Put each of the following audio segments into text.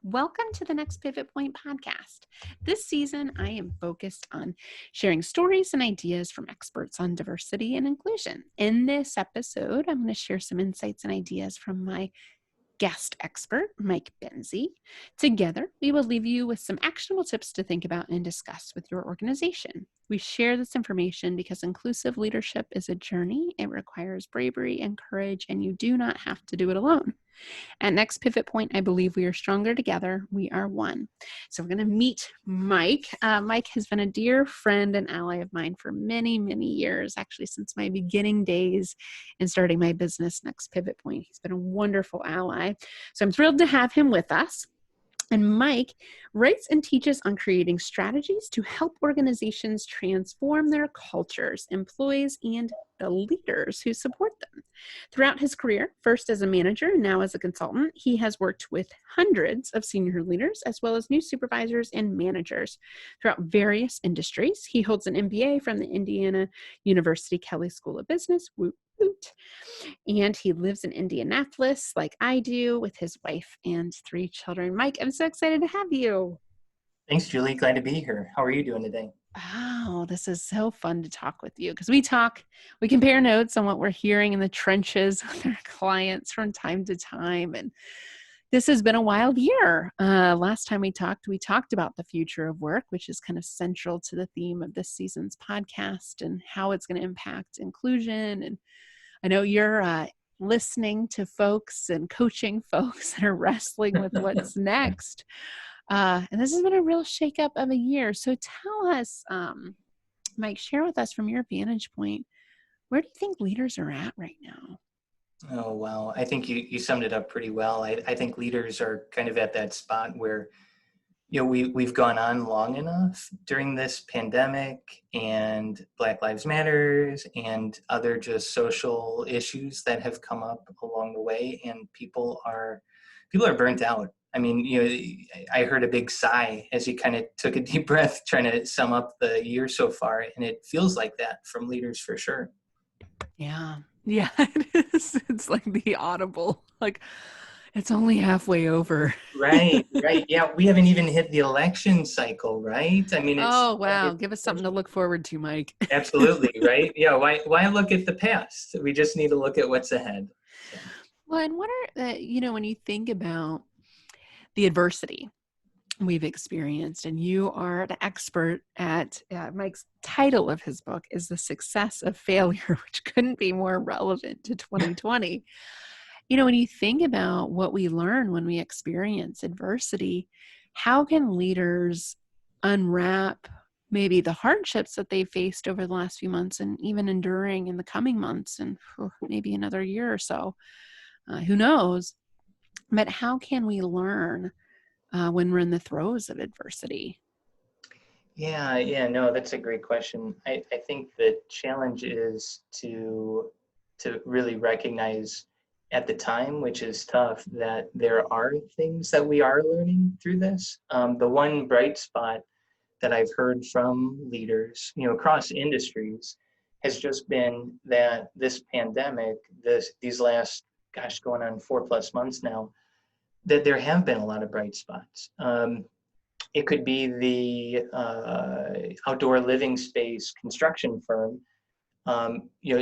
Welcome to the Next Pivot Point podcast. This season, I am focused on sharing stories and ideas from experts on diversity and inclusion. In this episode, I'm going to share some insights and ideas from my guest expert, Mike Bensi. Together, we will leave you with some actionable tips to think about and discuss with your organization. We share this information because inclusive leadership is a journey. It requires bravery and courage, and you do not have to do it alone. At Next Pivot Point, I believe we are stronger together. We are one. So we're going to meet Mike. Mike has been a dear friend and ally of mine for many, many years, actually since my beginning days in starting my business, Next Pivot Point. He's been a wonderful ally. So I'm thrilled to have him with us. And Mike writes and teaches on creating strategies to help organizations transform their cultures, employees, and the leaders who support them. Throughout his career, first as a manager and now as a consultant, he has worked with hundreds of senior leaders as well as new supervisors and managers throughout various industries. He holds an MBA from the Indiana University Kelley School of Business. Woot, woot. And he lives in Indianapolis like I do with his wife and 3 children. Mike, I'm so excited to have you. Thanks, Julie. Glad to be here. How are you doing today? Oh, this is so fun to talk with you because we compare notes on what we're hearing in the trenches with our clients from time to time. And this has been a wild year. Last time we talked about the future of work, which is kind of central to the theme of this season's podcast and how it's going to impact inclusion. And I know you're listening to folks and coaching folks that are wrestling with what's next. And this has been a real shakeup of a year. So tell us, Mike, share with us from your vantage point, where do you think leaders are at right now? Oh, wow. I think you summed it up pretty well. I think leaders are kind of at that spot where, we've gone on long enough during this pandemic and Black Lives Matters and other just social issues that have come up along the way, and people are burnt out. I mean, I heard a big sigh as you kind of took a deep breath trying to sum up the year so far, and it feels like that from leaders for sure. Yeah, it is. It's like the audible, like it's only halfway over. Right. Yeah, we haven't even hit the election cycle, right? I mean, Oh, wow. Give us something to look forward to, Mike. Absolutely, right? Yeah, why look at the past? We just need to look at what's ahead. So. Well, and what are, when you think about the adversity we've experienced, and you are an expert at, Mike's title of his book is The Success of Failure, which couldn't be more relevant to 2020. When you think about what we learn when we experience adversity, how can leaders unwrap maybe the hardships that they faced over the last few months and even enduring in the coming months and maybe another year or so? Who knows? But how can we learn when we're in the throes of adversity? Yeah, no, that's a great question. I think the challenge is to really recognize at the time, which is tough, that there are things that we are learning through this. The one bright spot that I've heard from leaders, across industries, has just been that this pandemic, these last, going on 4+ months now, that there have been a lot of bright spots. It could be the outdoor living space construction firm,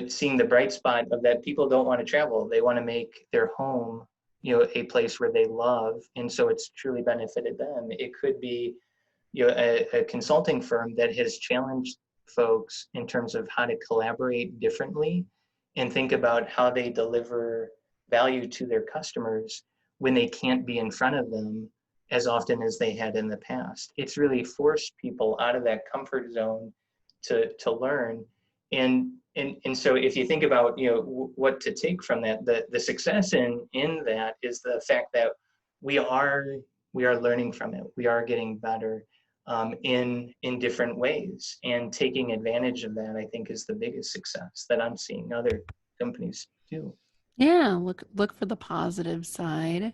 seeing the bright spot of that people don't want to travel. They want to make their home, a place where they love. And so it's truly benefited them. It could be, a consulting firm that has challenged folks in terms of how to collaborate differently and think about how they deliver value to their customers when they can't be in front of them as often as they had in the past. It's really forced people out of that comfort zone to learn. And so if you think about, what to take from that, the success in that is the fact that we are learning from it. We are getting better in different ways, and taking advantage of that, I think, is the biggest success that I'm seeing other companies do. Yeah, look for the positive side.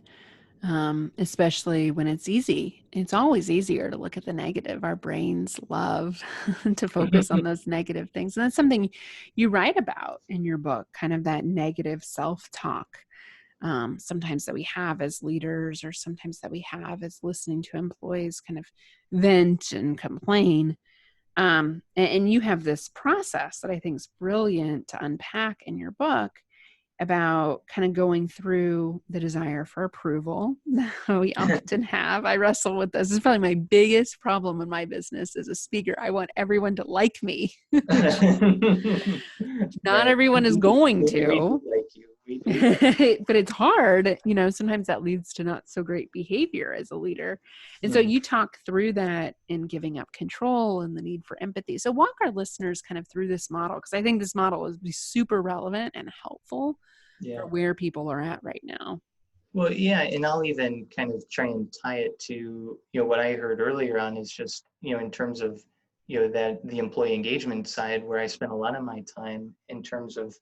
Especially when it's easy. It's always easier to look at the negative. Our brains love to focus on those negative things. And that's something you write about in your book, kind of that negative self-talk. sometimes that we have as leaders, or sometimes that we have as listening to employees kind of vent and complain. And you have this process that I think is brilliant to unpack in your book about kind of going through the desire for approval that we often have. I wrestle with this. This is probably my biggest problem in my business as a speaker. I want everyone to like me, which not Right. everyone is going We do to. like you. We do like But it's hard, sometimes that leads to not so great behavior as a leader. And so you. you talk through that in giving up control and the need for empathy. So walk our listeners kind of through this model, because I think this model is super relevant and helpful Yeah. for where people are at right now. Well, yeah, and I'll even kind of try and tie it to, what I heard earlier on is just, in terms of, that the employee engagement side where I spent a lot of my time in terms of,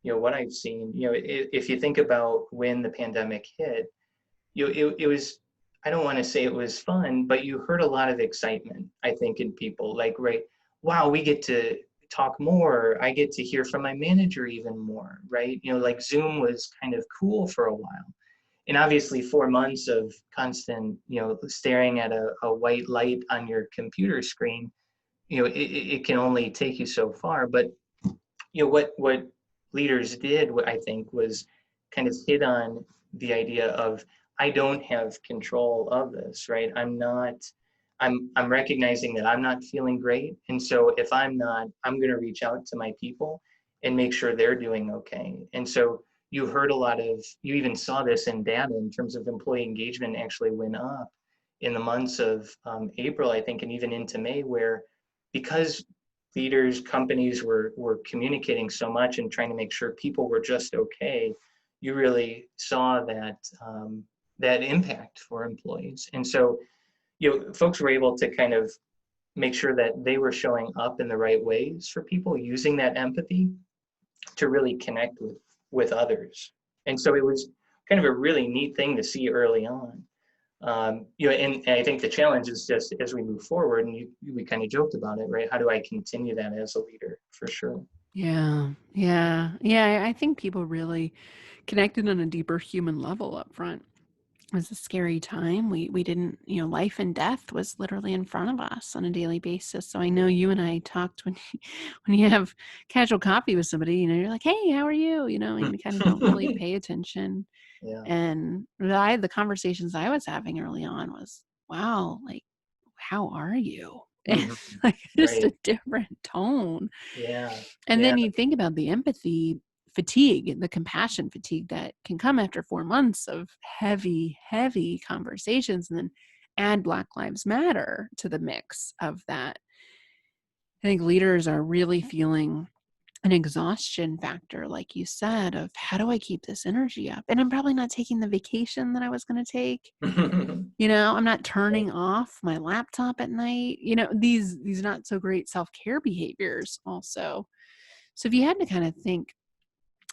what I've seen, if you think about when the pandemic hit, it was, I don't want to say it was fun, but you heard a lot of excitement, I think, in people like, right, wow, we get to talk more. I get to hear from my manager even more, right? Like Zoom was kind of cool for a while, and obviously 4 months of constant staring at a white light on your computer screen, it can only take you so far. But what leaders did, what I think, was kind of hit on the idea of, I don't have control of this, right? I'm recognizing that I'm not feeling great, and so if I'm not, I'm going to reach out to my people and make sure they're doing okay. And so you heard a lot of, you even saw this in data in terms of employee engagement actually went up in the months of April, I think, and even into May, where because leaders, companies were communicating so much and trying to make sure people were just okay, you really saw that that impact for employees. And so, folks were able to kind of make sure that they were showing up in the right ways for people, using that empathy to really connect with others. And so it was kind of a really neat thing to see early on. And I think the challenge is just as we move forward, and we kind of joked about it, right? How do I continue that as a leader, for sure? Yeah. Yeah. Yeah. I think people really connected on a deeper human level up front. It was a scary time. We didn't, life and death was literally in front of us on a daily basis. So I know you and I talked when when you have casual coffee with somebody, you're like, hey, how are you? And you kind of don't really pay attention. Yeah. And the conversations I was having early on was, wow, like, how are you? And Mhm. like just Right. a different tone. Yeah. And Yeah. then you think about the empathy fatigue and the compassion fatigue that can come after 4 months of heavy, heavy conversations, and then add Black Lives Matter to the mix of that. I think leaders are really feeling an exhaustion factor, like you said, of how do I keep this energy up? And I'm probably not taking the vacation that I was going to take. I'm not turning off my laptop at night. These not so great self-care behaviors also. So if you had to kind of think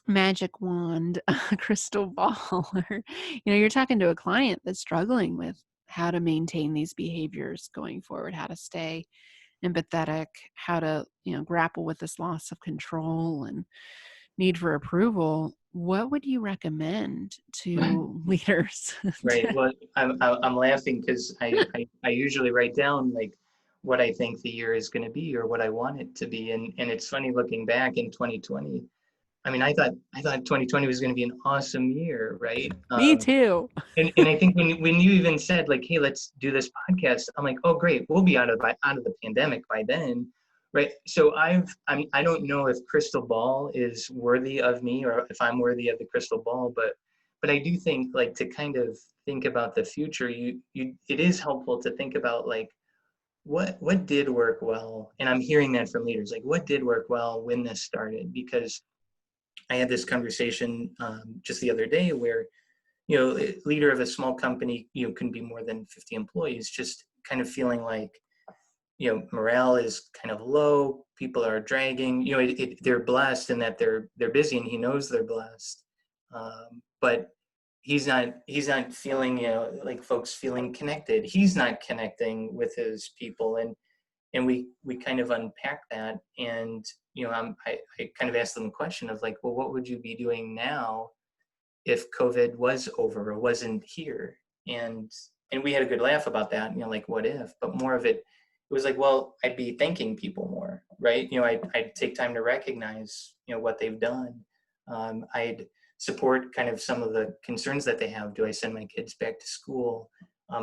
magic wand, crystal ball, or you're talking to a client that's struggling with how to maintain these behaviors going forward, how to stay empathetic, how to grapple with this loss of control and need for approval, what would you recommend to leaders? Right. Well, I'm laughing because I usually write down like what I think the year is going to be or what I want it to be, and it's funny looking back in 2020. I mean, I thought 2020 was going to be an awesome year, right? Me too. And I think when you even said like, hey, let's do this podcast, I'm like, oh great, we'll be out of the pandemic by then, right? So I don't know if crystal ball is worthy of me or if I'm worthy of the crystal ball, but I do think like to kind of think about the future, you it is helpful to think about like what did work well, and I'm hearing that from leaders, like what did work well when this started, because I had this conversation just the other day where leader of a small company, can be more than 50 employees, just kind of feeling like, morale is kind of low. People are dragging, they're blessed in that they're busy and he knows they're blessed. But he's not feeling, like folks feeling connected. He's not connecting with his people. And we kind of unpack that. And, I kind of asked them a question of like, well, what would you be doing now if COVID was over or wasn't here. And we had a good laugh about that, like what if, but more of it, it was like, well, I'd be thanking people more, right? I'd take time to recognize, what they've done. I'd support kind of some of the concerns that they have. Do I send my kids back to school?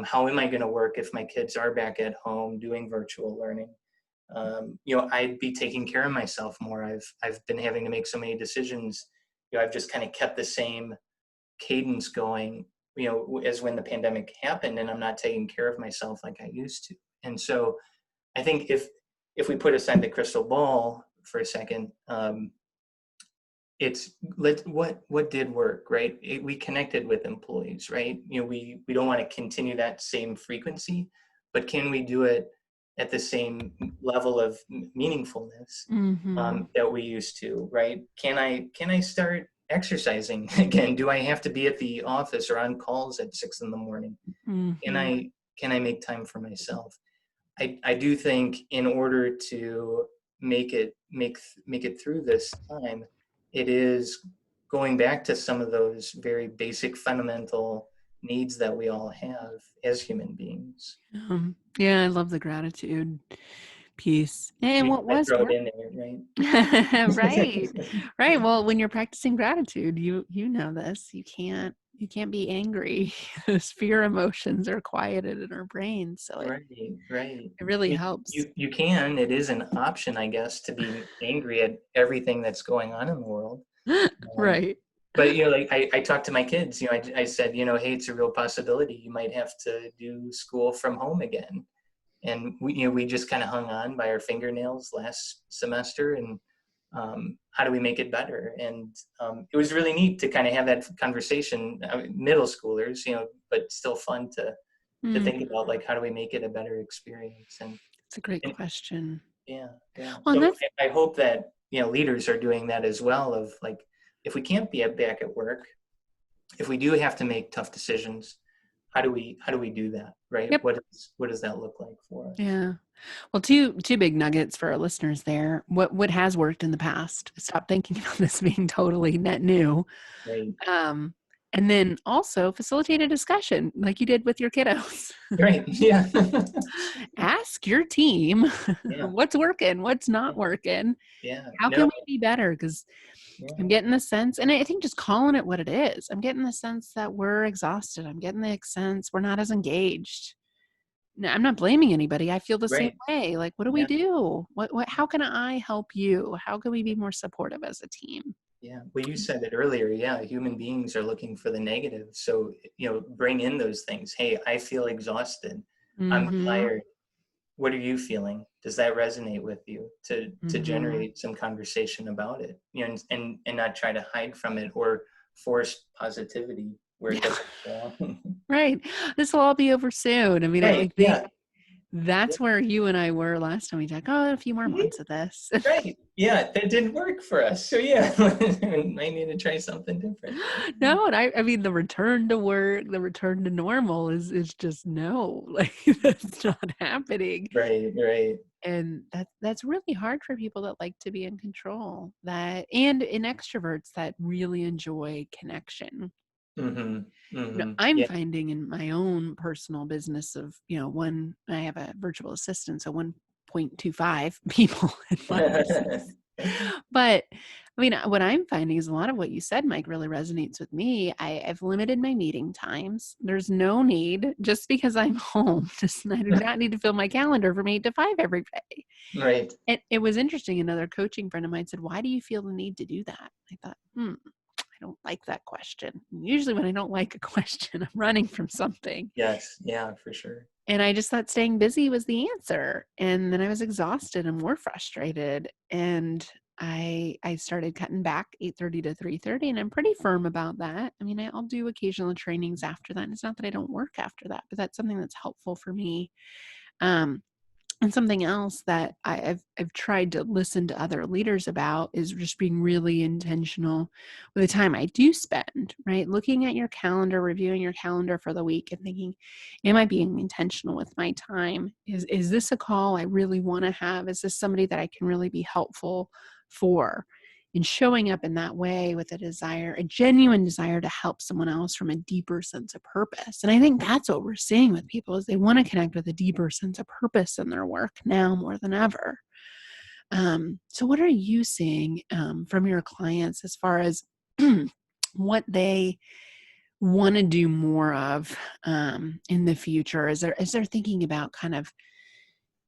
How am I going to work if my kids are back at home doing virtual learning? I'd be taking care of myself more. I've been having to make so many decisions. I've just kind of kept the same cadence going, as when the pandemic happened, and I'm not taking care of myself like I used to. And so I think if we put aside the crystal ball for a second, it's what did work, right? We connected with employees, right? We don't want to continue that same frequency, but can we do it at the same level of meaningfulness Mm-hmm. that we used to, right? Can I start exercising again? Do I have to be at the office or on calls at 6 a.m? Can Mm-hmm. I make time for myself? I do think in order to make it through this time, it is going back to some of those very basic fundamental needs that we all have as human beings. Yeah, I love the gratitude piece. And what I was throw it work? in there, right? Right. Right. Well, when you're practicing gratitude, you know this. You can't be angry. Those fear emotions are quieted in our brains. So it, Right, right. it really You, helps. you can, it is an option, I guess, to be angry at everything that's going on in the world. Um, Right. but like I talked to my kids, I said, hey, it's a real possibility you might have to do school from home again. And we just kind of hung on by our fingernails last semester. And how do we make it better? And it was really neat to kind of have that conversation. Middle schoolers, but still fun to Mm, think about, like, how do we make it a better experience? it's a great And question. yeah, yeah. Well, and So that's I hope that leaders are doing that as well. Of like, if we can't be back at work, if we do have to make tough decisions, how do we do that, right? yep. What does that look like for us? Yeah. Well, two big nuggets for our listeners there. What has worked in the past? Stop thinking about this being totally net new. Right, Um, and then also facilitate a discussion like you did with your kiddos. right, yeah, Ask your team yeah, what's working, what's not yeah, working. yeah. How No, can we be better? Because I'm yeah, getting the sense, and I think just calling it what it is, I'm getting the sense that we're exhausted. I'm getting the sense we're not as engaged. No, I'm not blaming anybody. I feel the same right, way. Like, what do we yeah. do? How can I help you? How can we be more supportive as a team? Yeah, well, you said it earlier. Yeah, human beings are looking for the negative. So, bring in those things. Hey, I feel exhausted. I'm Mm-hmm. tired. What are you feeling? Does that resonate with you? To Mm-hmm. generate some conversation about it, and not try to hide from it or force positivity where it Yeah, doesn't belong. right. This will all be over soon. I mean, I Right. think Yeah. Yeah. that's where you and I were last time we talked. Oh, a few more Mhm. months of this. Right. Yeah, that didn't work for us. So yeah, I need to try something different. No, and I mean the return to work, the return to normal is just no, like that's not happening. Right. Right. And that's really hard for people that like to be in control, that and in extroverts that really enjoy connection. Mm-hmm. Mm-hmm. I'm Yeah. finding in my own personal business of, one, I have a virtual assistant, so 1.25 people in my business. But I mean, what I'm finding is a lot of what you said, Mike, really resonates with me. I've limited my meeting times. There's no need, just because I'm home, I do not need to fill my calendar from 8 to 5 every day. Right. And it was interesting. Another coaching friend of mine said, "Why do you feel the need to do that?" I thought, I don't like that question. Usually when I don't like a question, I'm running from something. Yes. Yeah, for sure. And I just thought staying busy was the answer. And then I was exhausted and more frustrated. And I started cutting back 8:30 to 3:30, and I'm pretty firm about that. I mean, I'll do occasional trainings after that. And it's not that I don't work after that, but that's something that's helpful for me. Um, and something else that I've tried to listen to other leaders about is just being really intentional with the time I do spend, right? Looking at your calendar, reviewing your calendar for the week and thinking, am I being intentional with my time? Is this a call I really want to have? Is this somebody that I can really be helpful for? and showing up in that way with a genuine desire to help someone else from a deeper sense of purpose. And I think that's what we're seeing with people is they want to connect with a deeper sense of purpose in their work now more than ever. So what are you seeing from your clients as far as what they want to do more of in the future? Is there thinking about kind of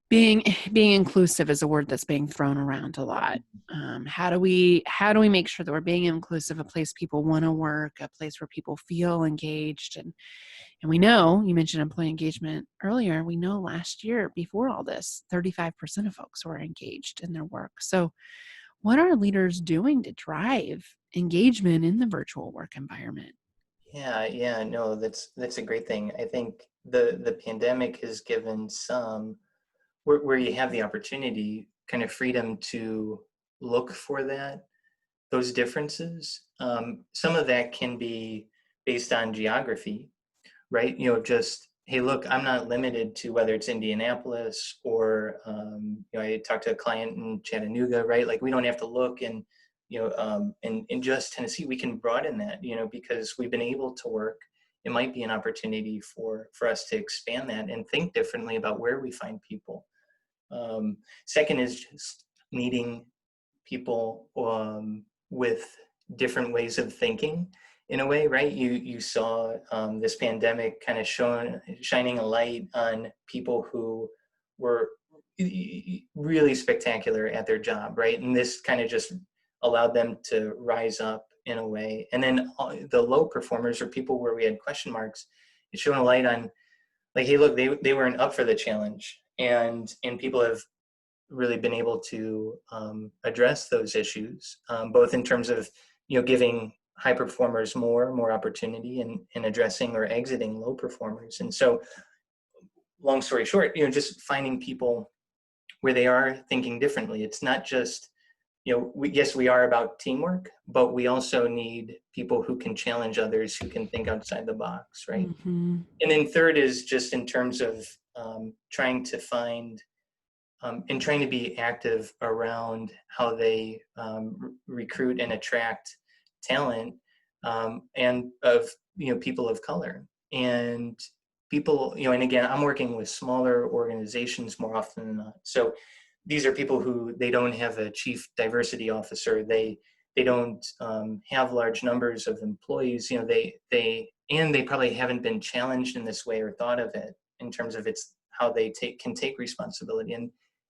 being inclusive is a word that's being thrown around a lot. How do we make sure that we're being inclusive, a place people want to work, a place where people feel engaged, and we know, you mentioned employee engagement earlier, we know last year before all this, 35% of folks were engaged in their work. So what are leaders doing to drive engagement in the virtual work environment? Yeah, no, that's a great thing. I think the pandemic has given some where you have the opportunity, kind of freedom to look for those differences. Some of that can be based on geography, right? Just, hey, look, I'm not limited to whether it's Indianapolis or, I talked to a client in Chattanooga, right? Like we don't have to look in just Tennessee. We can broaden that, because we've been able to work. It might be an opportunity for us to expand that and think differently about where we find people. Second is just meeting people with different ways of thinking in a way, right? You saw this pandemic kind of shining a light on people who were really spectacular at their job, right? And this kind of just allowed them to rise up in a way. And then the low performers, or people where we had question marks, it shone a light on, like, hey, look, they weren't up for the challenge, and people have really been able to address those issues, both in terms of giving high performers more opportunity, and addressing or exiting low performers. And so, long story short, just finding people where they are thinking differently. It's not just yes, we are about teamwork, but we also need people who can challenge others, who can think outside the box, right? Mm-hmm. And then third is just in terms of trying to find and trying to be active around how they recruit and attract talent, and of people of color, and people, and again, I'm working with smaller organizations more often than not. So these are people who, they don't have a chief diversity officer, they don't have large numbers of employees, they probably haven't been challenged in this way or thought of it in terms of it's how they can take responsibility.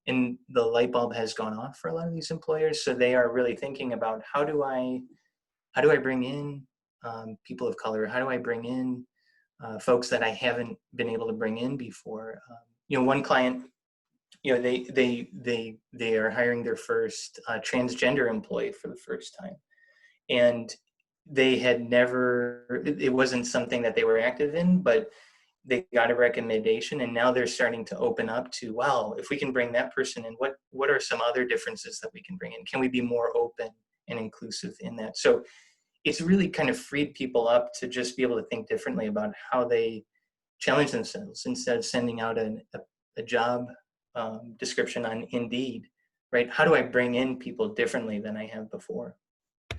And the light bulb has gone off for a lot of these employers. So they are really thinking about, how do I bring in people of color? How do I bring in folks that I haven't been able to bring in before? One client, they are hiring their first transgender employee for the first time, and they had never. It wasn't something that they were active in, but they got a recommendation, and now they're starting to open up to, wow, if we can bring that person in, what are some other differences that we can bring in? Can we be more open and inclusive in that? So it's really kind of freed people up to just be able to think differently about how they challenge themselves, instead of sending out a job description on Indeed, right? How do I bring in people differently than I have before?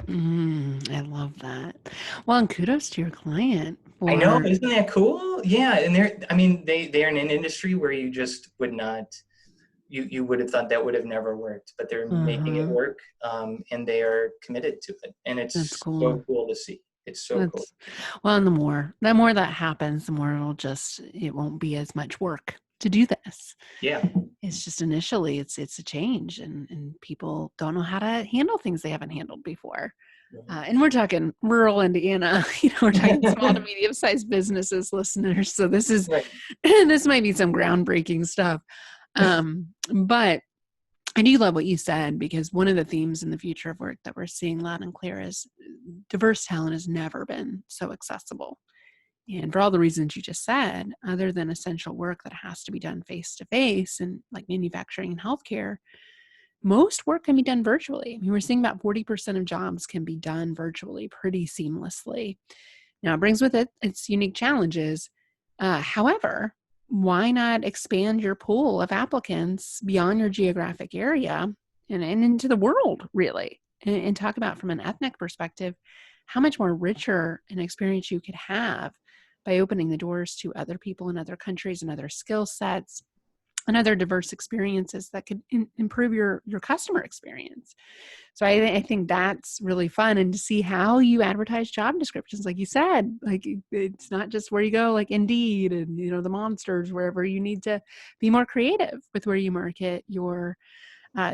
I love that. Well, and kudos to your client I know, for isn't that cool? Yeah, and they're in an industry where you just would not, you would have thought that would have never worked, but they're making it uh-huh. work, and they are committed to it, and That's it's cool. so cool to see. It's so cool. That's well, and the more that happens, the more it won't be as much work to do this. Yeah. It's just initially it's a change, and people don't know how to handle things they haven't handled before. And we're talking rural Indiana, we're talking small to medium sized businesses, listeners. So this is Right. this might be some groundbreaking stuff. But I do love what you said, because one of the themes in the future of work that we're seeing loud and clear is diverse talent has never been so accessible. And for all the reasons you just said, other than essential work that has to be done face to face, and like manufacturing and healthcare, most work can be done virtually. I mean, we're seeing about 40% of jobs can be done virtually pretty seamlessly. Now, it brings with it its unique challenges. However, why not expand your pool of applicants beyond your geographic area and into the world, really? and talk about from an ethnic perspective, how much more richer an experience you could have by opening the doors to other people in other countries and other skill sets and other diverse experiences that could improve your customer experience. So I think that's really fun, and to see how you advertise job descriptions, like you said, like it's not just where you go, like Indeed and the monsters, wherever. You need to be more creative with where you market your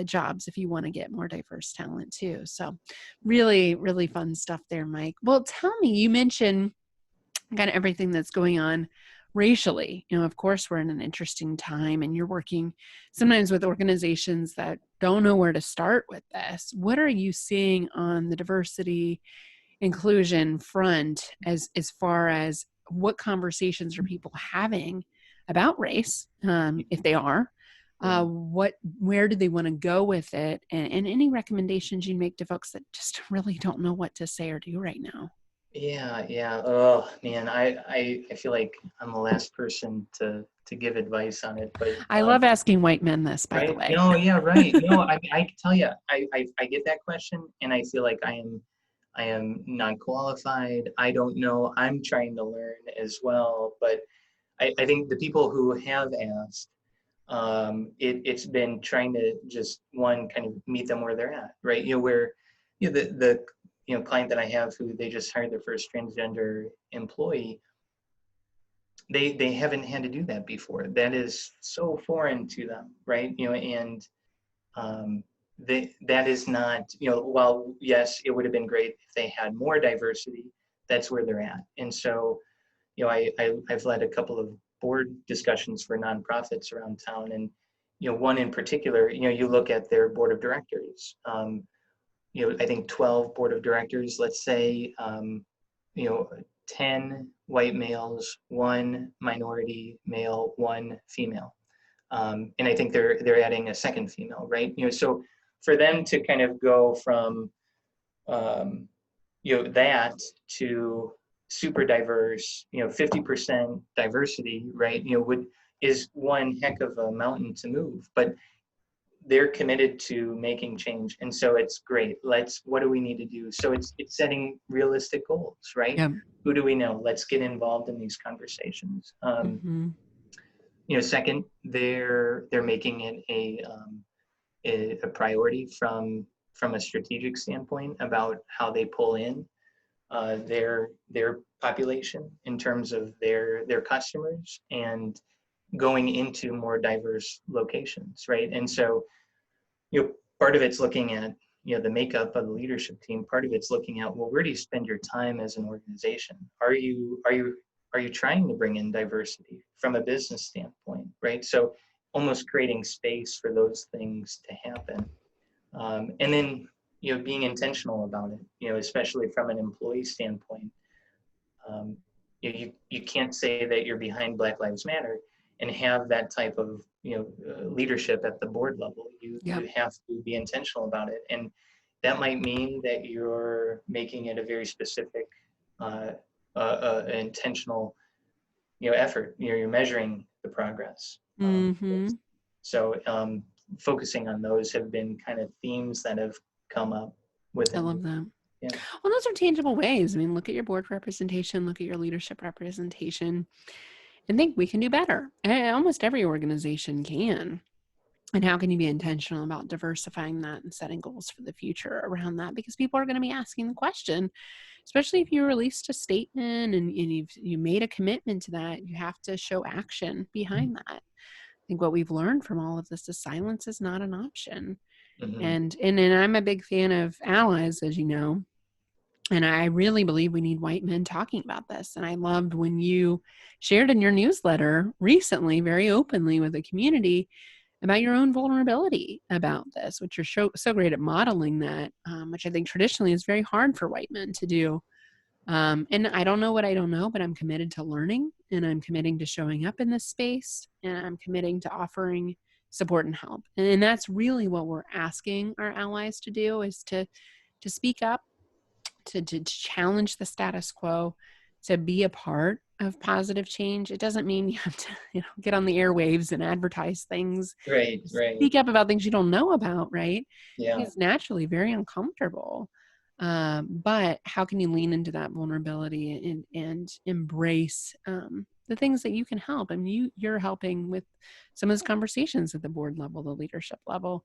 jobs if you want to get more diverse talent too. So really, really fun stuff there, Mike. Well, tell me, you mentioned kind of everything that's going on racially. Of course, we're in an interesting time, and you're working sometimes with organizations that don't know where to start with this. What are you seeing on the diversity inclusion front as far as what conversations are people having about race, if they are? Yeah. Where do they want to go with it? And any recommendations you make to folks that just really don't know what to say or do right now? Yeah, yeah. Oh man, I feel like I'm the last person to give advice on it, but I love asking white men this, by the right? way. No, yeah, right. No, I can tell you, I get that question, and I feel like I am not qualified. I don't know. I'm trying to learn as well, but I think the people who have asked, it's been trying to just one kind of meet them where they're at, right? Where the client that I have who they just hired their first transgender employee, they haven't had to do that before. That is so foreign to them, right? And um, that is not, while yes, it would have been great if they had more diversity. That's where they're at, and so I've led a couple of board discussions for nonprofits around town, and one in particular, you look at their board of directors. I think 12 board of directors, let's say, you know, 10 white males, one minority male, one female. And I think they're adding a second female, right? So for them to kind of go from um, that to super diverse, 50% diversity, right? Is one heck of a mountain to move, but they're committed to making change, and so it's great. What do we need to do? So it's setting realistic goals, right? Yeah. Who do we know? Let's get involved in these conversations. Mm-hmm. Second, they're making it a priority from a strategic standpoint about how they pull in their population in terms of their customers and going into more diverse locations, right? And so part of it's looking at the makeup of the leadership team. Part of it's looking at, well, where do you spend your time as an organization? Are you trying to bring in diversity from a business standpoint, right? So almost creating space for those things to happen, and then being intentional about it, especially from an employee standpoint. um, you can't say that you're behind Black Lives Matter and have that type of leadership at the board level. You Yep. you have to be intentional about it, and that might mean that you're making it a very specific, intentional effort. You're measuring the progress. Mm-hmm. So focusing on those have been kind of themes that have come up I within. love that. Yeah. Well, those are tangible ways. I mean, look at your board representation, look at your leadership representation, and think we can do better. Almost every organization can. And how can you be intentional about diversifying that and setting goals for the future around that? Because people are going to be asking the question, especially if you released a statement and you made a commitment to that, you have to show action behind that. I think what we've learned from all of this is silence is not an option. Mm-hmm. And I'm a big fan of allies, as you know. And I really believe we need white men talking about this. And I loved when you shared in your newsletter recently, very openly with the community, about your own vulnerability about this, which you're so great at modeling that, which I think traditionally is very hard for white men to do. And I don't know what I don't know, but I'm committed to learning, and I'm committing to showing up in this space, and I'm committing to offering support and help. And that's really what we're asking our allies to do, is to speak up, to challenge the status quo, to be a part of positive change. It doesn't mean you have to, get on the airwaves and advertise things, Right, right. speak up about things you don't know about, right? Yeah. It's naturally very uncomfortable. But how can you lean into that vulnerability and embrace the things that you can help? I mean, you're helping with some of those conversations at the board level, the leadership level,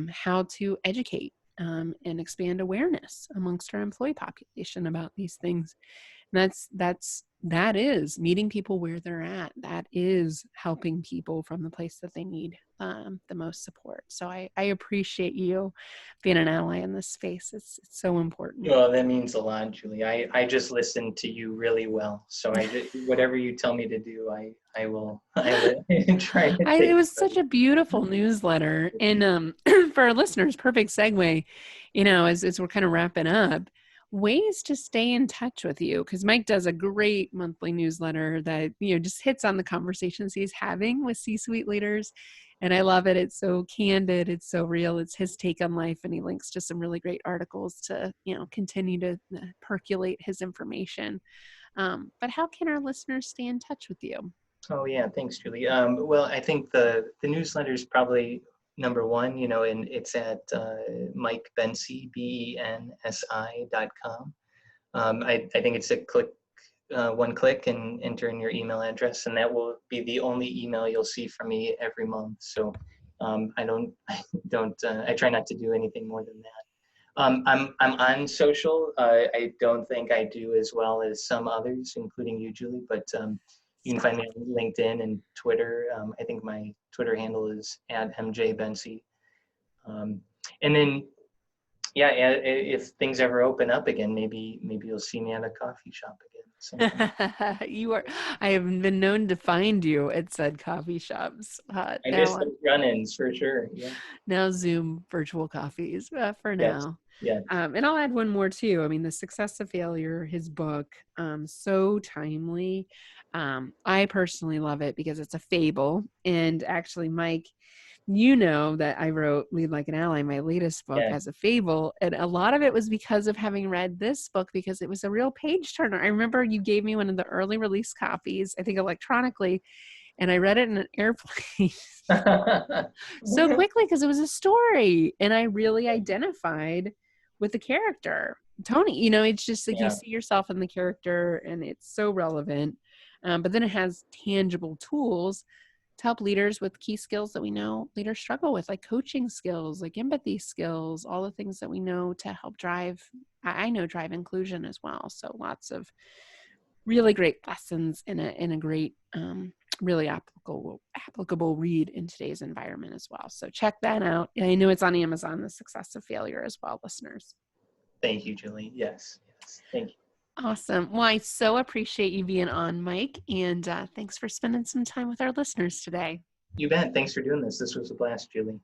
how to educate and expand awareness amongst our employee population about these things. And that is meeting people where they're at. That is helping people from the place that they need the most support. So I appreciate you being an ally in this space. It's so important. Well, that means a lot, Julie. I just listen to you really well. So whatever you tell me to do, I will I will try to It take was part. such a beautiful newsletter. And for our listeners, perfect segue, as we're kind of wrapping up, ways to stay in touch with you. Because Mike does a great monthly newsletter that, just hits on the conversations he's having with C-suite leaders. And I love it. It's so candid. It's so real. It's his take on life. And he links to some really great articles to, continue to percolate his information. But how can our listeners stay in touch with you? Oh yeah, thanks, Julie. Well, I think the newsletter is probably number one, and it's at Mike Bensi, BENSI.com. I think it's a one click and enter in your email address, and that will be the only email you'll see from me every month. So I try not to do anything more than that. I'm on social. I don't think I do as well as some others, including you, Julie. But you can find me on LinkedIn and Twitter. I think my Twitter handle is at MJBensi. Um, and then, yeah, if things ever open up again, maybe you'll see me at a coffee shop again at some point. I have been known to find you at said coffee shops. I miss those run-ins for sure. Yeah. Now Zoom virtual coffees for Yes. now. Yes. And I'll add one more too. I mean, The Success of Failure, his book, so timely. I personally love it because it's a fable. And actually, Mike, that I wrote Lead Like an Ally, my latest book, Yeah. as a fable. And a lot of it was because of having read this book, because it was a real page turner. I remember you gave me one of the early release copies, I think electronically, and I read it in an airplane so quickly because it was a story. And I really identified with the character. Tony, it's just like you Yeah. see yourself in the character and it's so relevant. But then it has tangible tools to help leaders with key skills that we know leaders struggle with, like coaching skills, like empathy skills, all the things that we know to help drive, I know, drive inclusion as well. So lots of really great lessons in a great, really applicable read in today's environment as well. So check that out. I know it's on Amazon, The Success of Failure, as well, listeners. Thank you, Julie. Yes. Yes. Thank you. Awesome. Well, I so appreciate you being on, Mike, and thanks for spending some time with our listeners today. You bet. Thanks for doing this. This was a blast, Julie.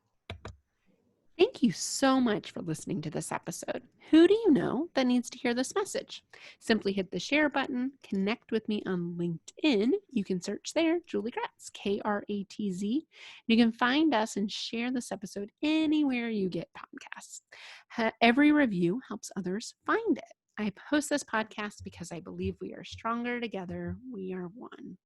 Thank you so much for listening to this episode. Who do you know that needs to hear this message? Simply hit the share button, connect with me on LinkedIn. You can search there, Julie Kratz, Kratz. You can find us and share this episode anywhere you get podcasts. Every review helps others find it. I post this podcast because I believe we are stronger together. We are one.